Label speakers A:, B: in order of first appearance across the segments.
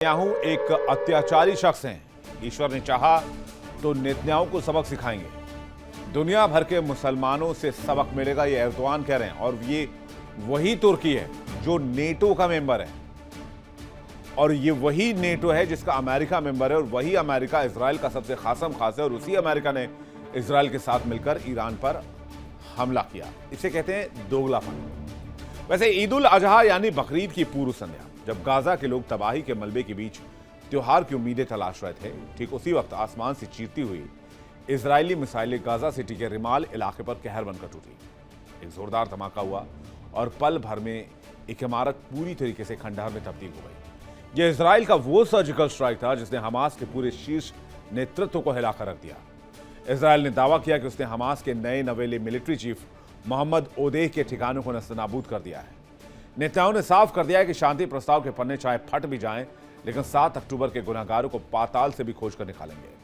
A: Netanyahu एक अत्याचारी शख्स हैं। ईश्वर ने चाहा तो नेतन्याहू को सबक सिखाएंगे। दुनिया भर के मुसलमानों से सबक मिलेगा, ये एर्दोआन कह रहे हैं। और ये वही तुर्की है जो नेटो का मेंबर है, और ये वही नेटो है जिसका अमेरिका मेंबर है, और वही अमेरिका इजराइल का सबसे खासम खास है। और उसी अमेरिका ने इजराइल के साथ मिलकर ईरान पर हमला किया। इसे कहते हैं दोगलापन। वैसे ईद उल अजहा यानी बकरीद की पूर्व संध्या, जब गाजा के लोग तबाही के मलबे के बीच त्योहार की उम्मीदें तलाश रहे थे, ठीक उसी वक्त आसमान से चीरती हुई इजरायली मिसाइलें गाजा सिटी के रिमाल इलाके पर कहर बनकर टूटी। एक जोरदार धमाका हुआ और पल भर में एक इमारत पूरी तरीके से खंडहर में तब्दील हो गई। यह इजराइल का वो सर्जिकल स्ट्राइक था जिसने हमास के पूरे शीर्ष नेतृत्व को हिलाकर रख दिया। इजराइल ने दावा किया कि उसने हमास के नए नवेले मिलिट्री चीफ मोहम्मद ओदेह के ठिकानों को नस्तनाबूद कर दिया है। नेताओं ने साफ कर दिया है कि शांति प्रस्ताव के पन्ने चाहे फट भी जाएं, लेकिन 7 अक्टूबर के गुनहगारों को पाताल से भी खोज कर निकालेंगे।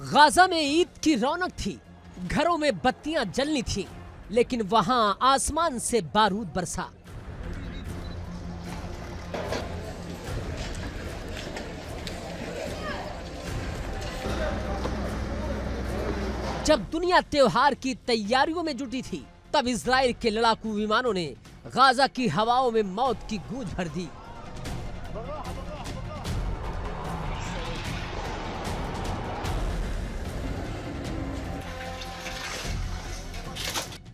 B: गाजा में ईद की रौनक थी, घरों में बत्तियां जलनी थीं, लेकिन वहां आसमान से बारूद बरसा। जब दुनिया त्योहार की तैयारियों में जुटी थी, तब इजराइल के लड़ाकू विमानों ने गाजा की हवाओं में मौत की गूंज भर दी।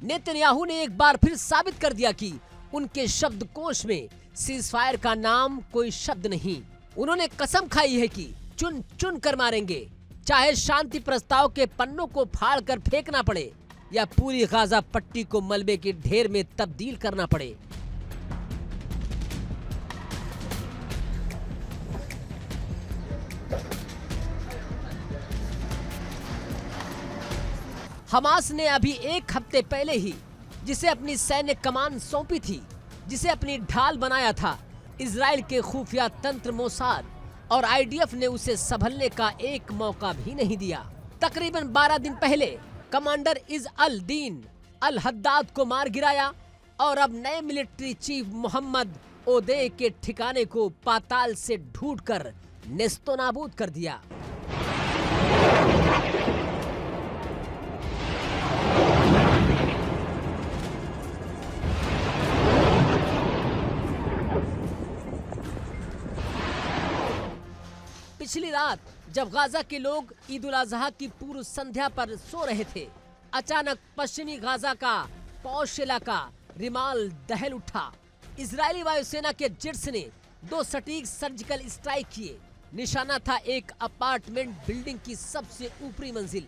B: नेतन्याहू ने एक बार फिर साबित कर दिया कि उनके शब्दकोश में सीजफायर का नाम कोई शब्द नहीं। उन्होंने कसम खाई है कि चुन चुन कर मारेंगे, चाहे शांति प्रस्ताव के पन्नों को फाड़ कर फेंकना पड़े या पूरी गाजा पट्टी को मलबे के ढेर में तब्दील करना पड़े। हमास ने अभी एक हफ्ते पहले ही जिसे अपनी सैन्य कमान सौंपी थी, जिसे अपनी ढाल बनाया था, इजराइल के खुफिया तंत्र मोसाद और आईडीएफ ने उसे संभलने का एक मौका भी नहीं दिया। तकरीबन 12 दिन पहले commander is all Deen Al Haddad को मार गिराया और अब नए मिलिट्री चीफ मोहम्मद ओदेह के ठिकाने को पाताल से ढूंढकर नेस्तोनाबूद कर दिया। पिछली रात जब गाजा के लोग ईद उल अजहा की पूर्व संध्या पर सो रहे थे, अचानक पश्चिमी गाजा का पौष इलाका रिमाल दहल उठा। इजरायली वायुसेना के जेट्स ने 2 सटीक सर्जिकल स्ट्राइक किए। निशाना था एक अपार्टमेंट बिल्डिंग की सबसे ऊपरी मंजिल।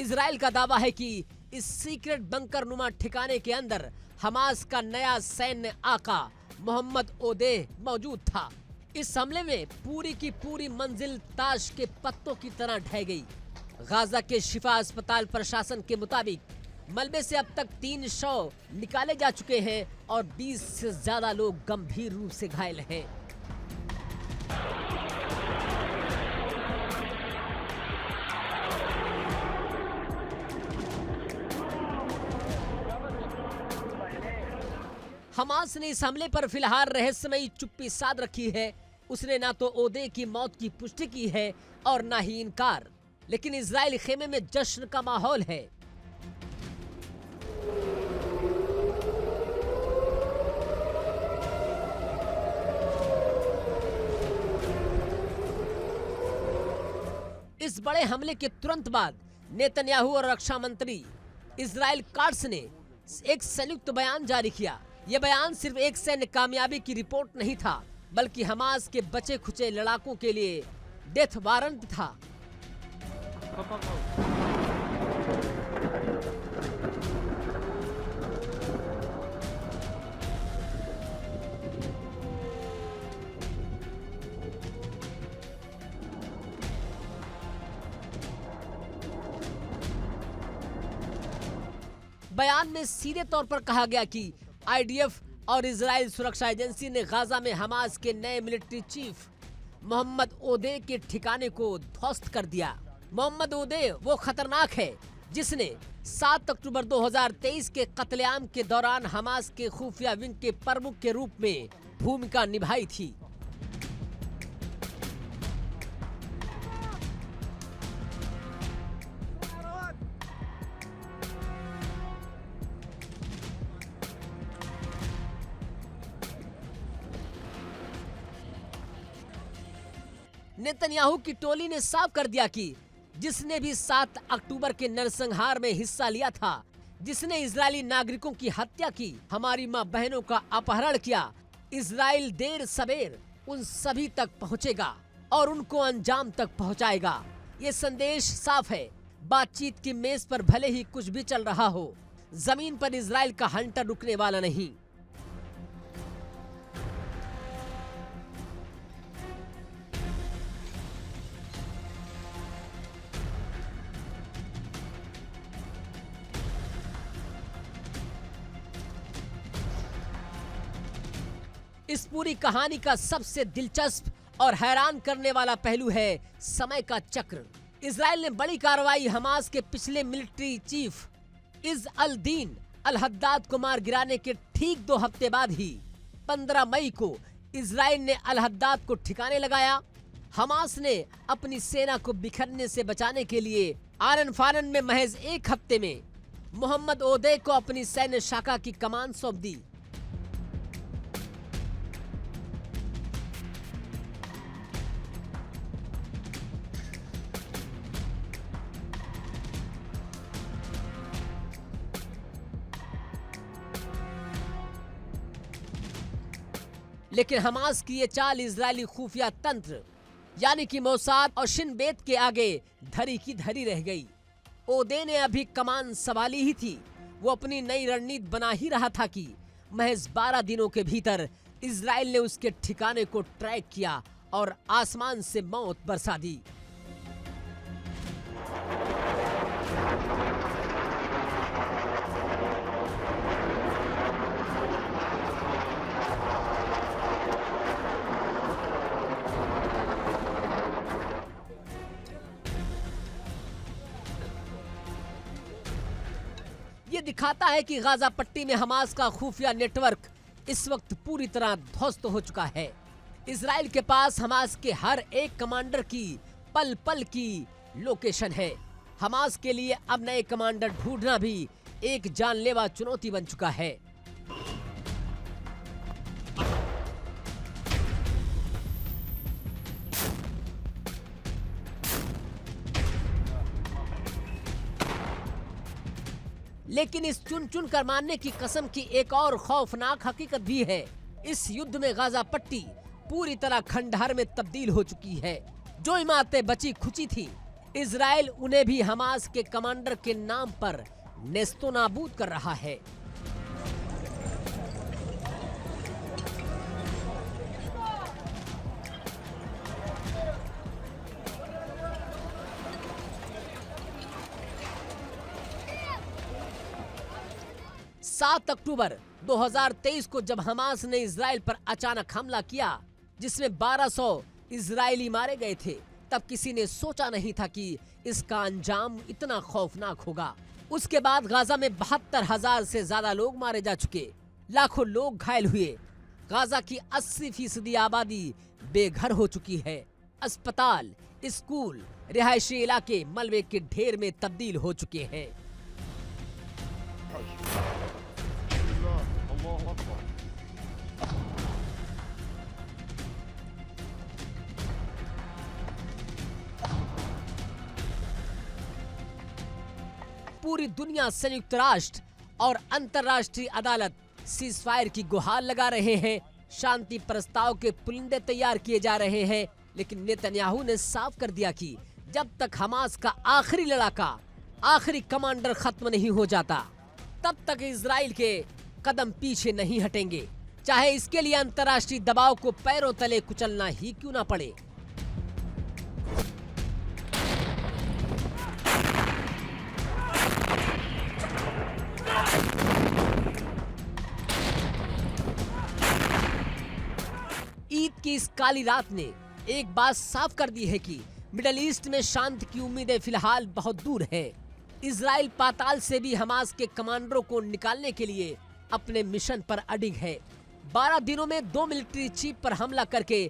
B: इजराइल का दावा है कि इस सीक्रेट बंकर नुमा ठिकाने के अंदर हमास का नया सैन्य आका मोहम्मद ओदेह मौजूद था। इस हमले में पूरी की पूरी मंजिल ताश के पत्तों की तरह ढह गई। गाजा के शिफा अस्पताल प्रशासन के मुताबिक मलबे से अब तक 3 शव निकाले जा चुके हैं और 20 से ज्यादा लोग गंभीर रूप से घायल हैं। हमास ने इस हमले पर फिलहाल रहस्यमयी चुप्पी साध रखी है। उसने ना तो ओदेह की मौत की पुष्टि की है और ना ही इनकार, लेकिन इजरायली खेमे में जश्न का माहौल है। इस बड़े हमले के तुरंत बाद नेतन्याहू और रक्षा मंत्री इजराइल काट्स ने एक संयुक्त बयान जारी किया। यह बयान सिर्फ एक सैन्य कामयाबी की रिपोर्ट नहीं था, बल्कि हमास के बचे खुचे लड़ाकों के लिए डेथ वारंट था। बयान में सीधे तौर पर कहा गया कि आईडीएफ और इजराइल सुरक्षा एजेंसी ने गाजा में हमास के नए मिलिट्री चीफ मोहम्मद ओदे के ठिकाने को ध्वस्त कर दिया। मोहम्मद ओदे वो खतरनाक है जिसने 7 अक्टूबर 2023 के कत्लेआम के दौरान हमास के खुफिया विंग के प्रमुख के रूप में भूमिका निभाई थी। नेतन्याहू की टोली ने साफ कर दिया कि जिसने भी 7 अक्टूबर के नरसंहार में हिस्सा लिया था, जिसने इजरायली नागरिकों की हत्या की, हमारी मां बहनों का अपहरण किया, इजराइल देर सवेर उन सभी तक पहुंचेगा और उनको अंजाम तक पहुंचाएगा। ये संदेश साफ है। बातचीत की मेज पर भले ही कुछ भी चल रहा हो, जमीन पर इजराइल का हंटर रुकने वाला नहीं। इस पूरी कहानी का सबसे दिलचस्प और हैरान करने वाला पहलू है समय का चक्र। इजराइल ने बड़ी कार्रवाई हमास के पिछले military chief is Al Deen Al Haddad को मार गिराने के ठीक 2 हफ्ते बाद ही 15 मई को इजराइल ने अल हद्दाद को ठिकाने लगाया। हमास ने अपनी सेना को बिखरने से बचाने के लिए आनन फानन में महज 1 हफ्ते में मोहम्मद ओदे को अपनी सैन्य शाखा की कमान सौंप दी। लेकिन हमास की ये चाल इजरायली खुफिया तंत्र यानी कि मोसाद और शिन बेत के आगे धरी की धरी रह गई। ओदे ने अभी कमान संभाली ही थी। वो अपनी नई रणनीति बना ही रहा था कि महज 12 दिनों के भीतर इजराइल ने उसके ठिकाने को ट्रैक किया और आसमान से मौत बरसा दी। ये दिखाता है कि गाजा पट्टी में हमास का खुफिया नेटवर्क इस वक्त पूरी तरह ध्वस्त हो चुका है। इजराइल के पास हमास के हर एक कमांडर की पल पल की लोकेशन है। हमास के लिए अब नए कमांडर ढूंढना भी एक जानलेवा चुनौती बन चुका है। लेकिन इस चुन चुन कर मारने की कसम की एक और खौफनाक हकीकत भी है। इस युद्ध में गाजा पट्टी पूरी तरह खंडहर में तब्दील हो चुकी है। जो इमारतें बची खुची थी, इजराइल उन्हें भी हमास के कमांडर के नाम पर नेस्तो नाबूद कर रहा है। सात अक्टूबर 2023 को जब हमास ने इजराइल पर अचानक हमला किया जिसमें 1200 इजरायली मारे गए थे, तब किसी ने सोचा नहीं था कि इसका अंजाम इतना खौफनाक होगा। उसके बाद गाजा में 72,000 से ज्यादा लोग मारे जा चुके, लाखों लोग घायल हुए। गाजा की 80% आबादी बेघर हो चुकी है। अस्पताल, स्कूल, रिहायशी इलाके मलबे के ढेर में तब्दील हो चुके हैं। पूरी दुनिया, संयुक्त राष्ट्र और अंतर्राष्ट्रीय अदालत सीजफायर की गुहार लगा रहे हैं। शांति प्रस्ताव के पुलिंदे तैयार किए जा रहे हैं, लेकिन नेतन्याहू ने साफ कर दिया कि जब तक हमास का आखिरी लड़ाका, आखिरी कमांडर खत्म नहीं हो जाता, तब तक इजराइल के कदम पीछे नहीं हटेंगे, चाहे इसके लिए अंतर्राष्ट्रीय दबाव को पैरों तले कुचलना ही क्यों ना पड़े। ईद की इस काली रात ने एक बात साफ कर दी है कि मिडल ईस्ट में शांति की उम्मीदें फिलहाल बहुत दूर है। इजराइल पाताल से भी हमास के कमांडरों को निकालने के लिए अपने मिशन पर अडिग है। 12 दिनों में 2 मिलिट्री चीफ पर हमला करके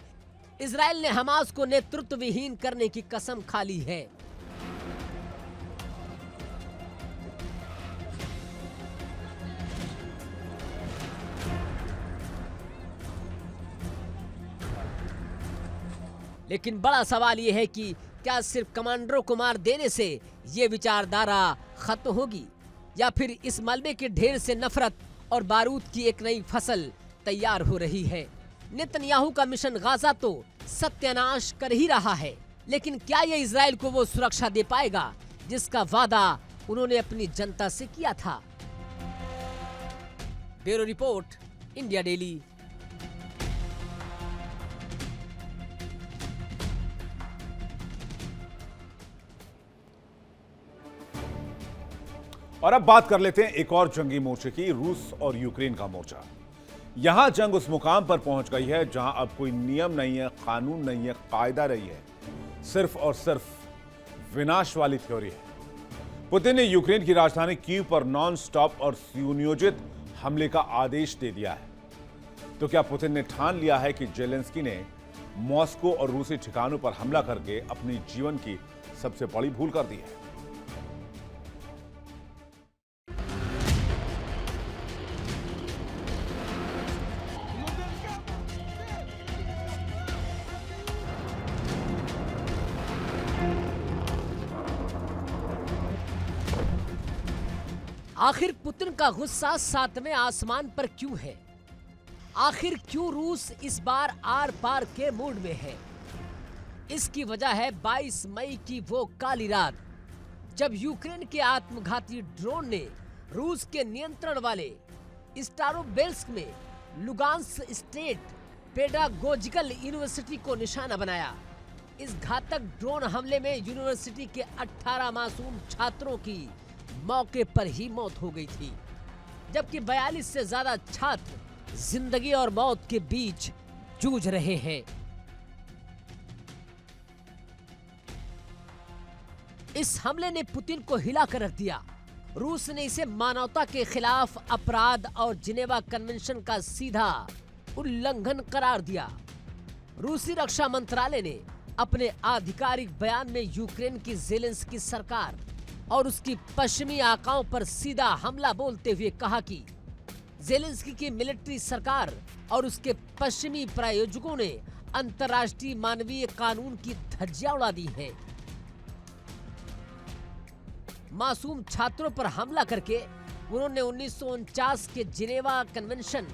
B: इजराइल ने हमास को नेतृत्व विहीन करने की कसम खा ली है। लेकिन बड़ा सवाल यह है कि क्या सिर्फ कमांडरों को मार देने से ये विचारधारा खत्म होगी या फिर इस मलबे के ढेर से नफरत और बारूद की एक नई फसल तैयार हो रही है। नेतन्याहू का मिशन गाजा तो सत्यानाश कर ही रहा है, लेकिन क्या ये इजराइल को वो सुरक्षा दे पाएगा जिसका वादा उन्होंने अपनी जनता से किया था? Bureau report, India daily.
A: और अब बात कर लेते हैं एक और जंगी मोर्चे की, रूस और यूक्रेन का मोर्चा। यहां जंग उस मुकाम पर पहुंच गई है जहां अब कोई नियम नहीं है, कानून नहीं है, कायदा नहीं है, सिर्फ और सिर्फ विनाश वाली थ्योरी है। पुतिन ने यूक्रेन की राजधानी कीव पर नॉन स्टॉप और सुनियोजित हमले का आदेश दे दिया है। तो क्या पुतिन ने ठान लिया है कि जेलेंस्की ने मॉस्को और रूसी ठिकानों पर हमला करके अपनी जीवन की सबसे बड़ी भूल कर दी है?
B: आखिर पुतिन का गुस्सा 7वें आसमान पर क्यों है? आखिर क्यों रूस इस बार आर पार के मूड में है? इसकी वजह है 22 मई की वो काली रात जब यूक्रेन के आत्मघाती ड्रोन ने रूस के नियंत्रण वाले स्टारोबेल्स्क में लुगांस्क स्टेट पेडागोजिकल यूनिवर्सिटी को निशाना बनाया। इस घातक ड्रोन हमले में यूनिवर्सिटी के 18 मासूम छात्रों की मौके पर ही मौत हो गई थी, जबकि 42 से ज्यादा छात्र जिंदगी और मौत के बीच जूझ रहे हैं। इस हमले ने पुतिन को हिला कर रख दिया। रूस ने इसे मानवता के खिलाफ अपराध और जिनेवा कन्वेंशन का सीधा उल्लंघन करार दिया। रूसी रक्षा मंत्रालय ने अपने आधिकारिक बयान में यूक्रेन की जेलेंस्की सरकार और उसकी पश्चिमी आकाओं पर सीधा हमला बोलते हुए कहा कि जेलेंस्की की मिलिट्री सरकार और उसके पश्चिमी प्रायोजकों ने अंतर्राष्ट्रीय मानवीय कानून की धज्जियां उड़ा दी हैं। मासूम छात्रों पर हमला करके उन्होंने 1949 के जिनेवा कन्वेंशन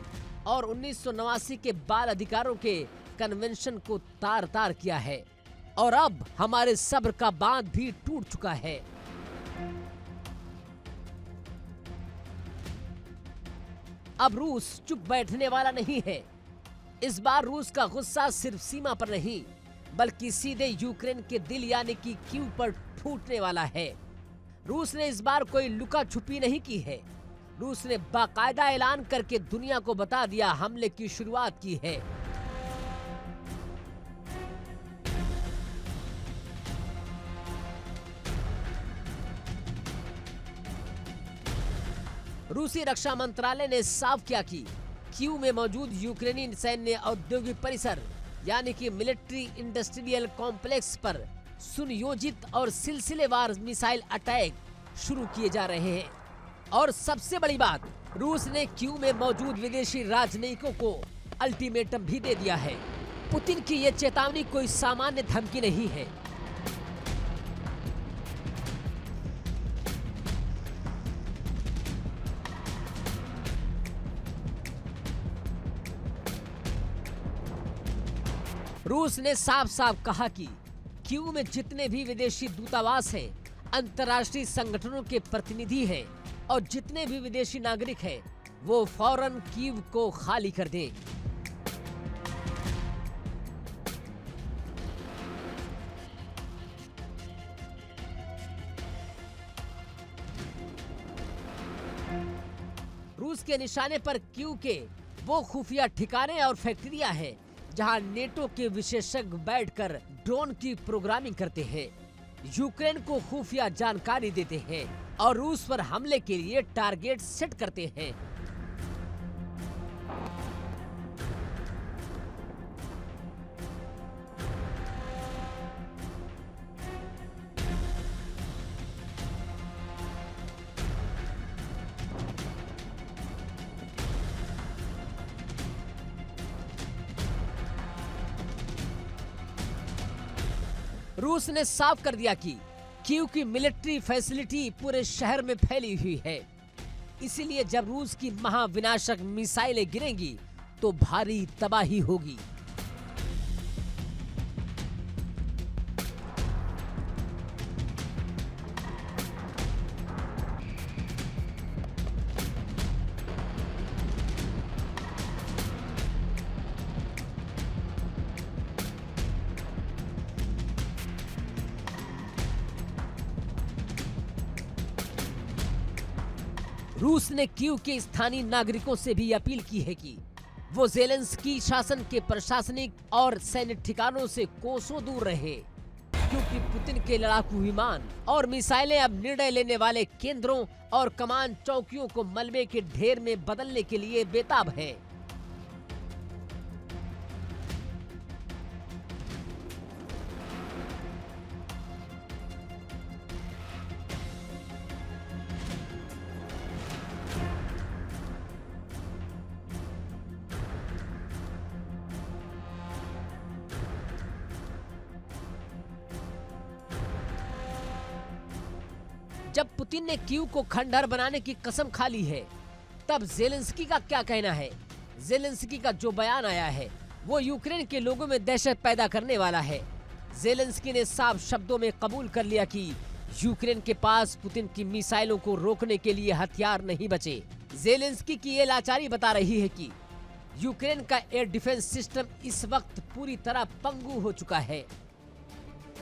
B: और 1989 के बाल अधिकारों के कन्वेंशन को तार-तार किया है और अब हमारे सब्र का बांध भी टूट चुका है। अब रूस चुप बैठने वाला नहीं है। इस बार रूस का गुस्सा सिर्फ सीमा पर नहीं बल्कि सीधे यूक्रेन के दिल यानी कि कीव पर फूटने वाला है। रूस ने इस बार कोई लुका छुपी नहीं की है। रूस ने बाकायदा ऐलान करके दुनिया को बता दिया हमले की शुरुआत की है। रूसी रक्षा मंत्रालय ने साफ किया कि कीव में मौजूद यूक्रेनी सैन्य औद्योगिक परिसर यानी कि मिलिट्री इंडस्ट्रियल कॉम्प्लेक्स पर सुनियोजित और सिलसिलेवार मिसाइल अटैक शुरू किए जा रहे हैं। और सबसे बड़ी बात, रूस ने कीव में मौजूद विदेशी राजनयिकों को अल्टीमेटम भी दे दिया है। पुतिन की ये चेतावनी कोई सामान्य धमकी नहीं है। रूस ने साफ साफ कहा कि कीव में जितने भी विदेशी दूतावास हैं, अंतर्राष्ट्रीय संगठनों के प्रतिनिधि हैं और जितने भी विदेशी नागरिक हैं, वो फौरन कीव को खाली कर दें। रूस के निशाने पर कीव के वो खुफिया ठिकाने और फैक्ट्रियां हैं जहां नेटो के विशेषज्ञ बैठकर ड्रोन की प्रोग्रामिंग करते हैं, यूक्रेन को खुफिया जानकारी देते हैं और रूस पर हमले के लिए टारगेट सेट करते हैं। रूस ने साफ कर दिया कि कीव की मिलिट्री फैसिलिटी पूरे शहर में फैली हुई है, इसीलिए जब रूस की महाविनाशक मिसाइलें गिरेंगी तो भारी तबाही होगी। रूस ने कीव के स्थानीय नागरिकों से भी अपील की है कि वो ज़ेलेंस्की शासन के प्रशासनिक और सैन्य ठिकानों से कोसों दूर रहे, क्योंकि पुतिन के लड़ाकू विमान और मिसाइलें अब निर्णय लेने वाले केंद्रों और कमान चौकियों को मलबे के ढेर में बदलने के लिए बेताब है। जब पुतिन ने कीव को खंडहर बनाने की कसम खा ली है, तब ज़ेलेंस्की का क्या कहना है? ज़ेलेंस्की का जो बयान आया है वो यूक्रेन के लोगों में दहशत पैदा करने वाला है। ज़ेलेंस्की ने साफ शब्दों में कबूल कर लिया कि यूक्रेन के पास पुतिन की मिसाइलों को रोकने के लिए हथियार नहीं बचे। ज़ेलेंस्की की ये लाचारी बता रही है कि यूक्रेन का एयर डिफेंस सिस्टम इस वक्त पूरी तरह पंगु हो चुका है।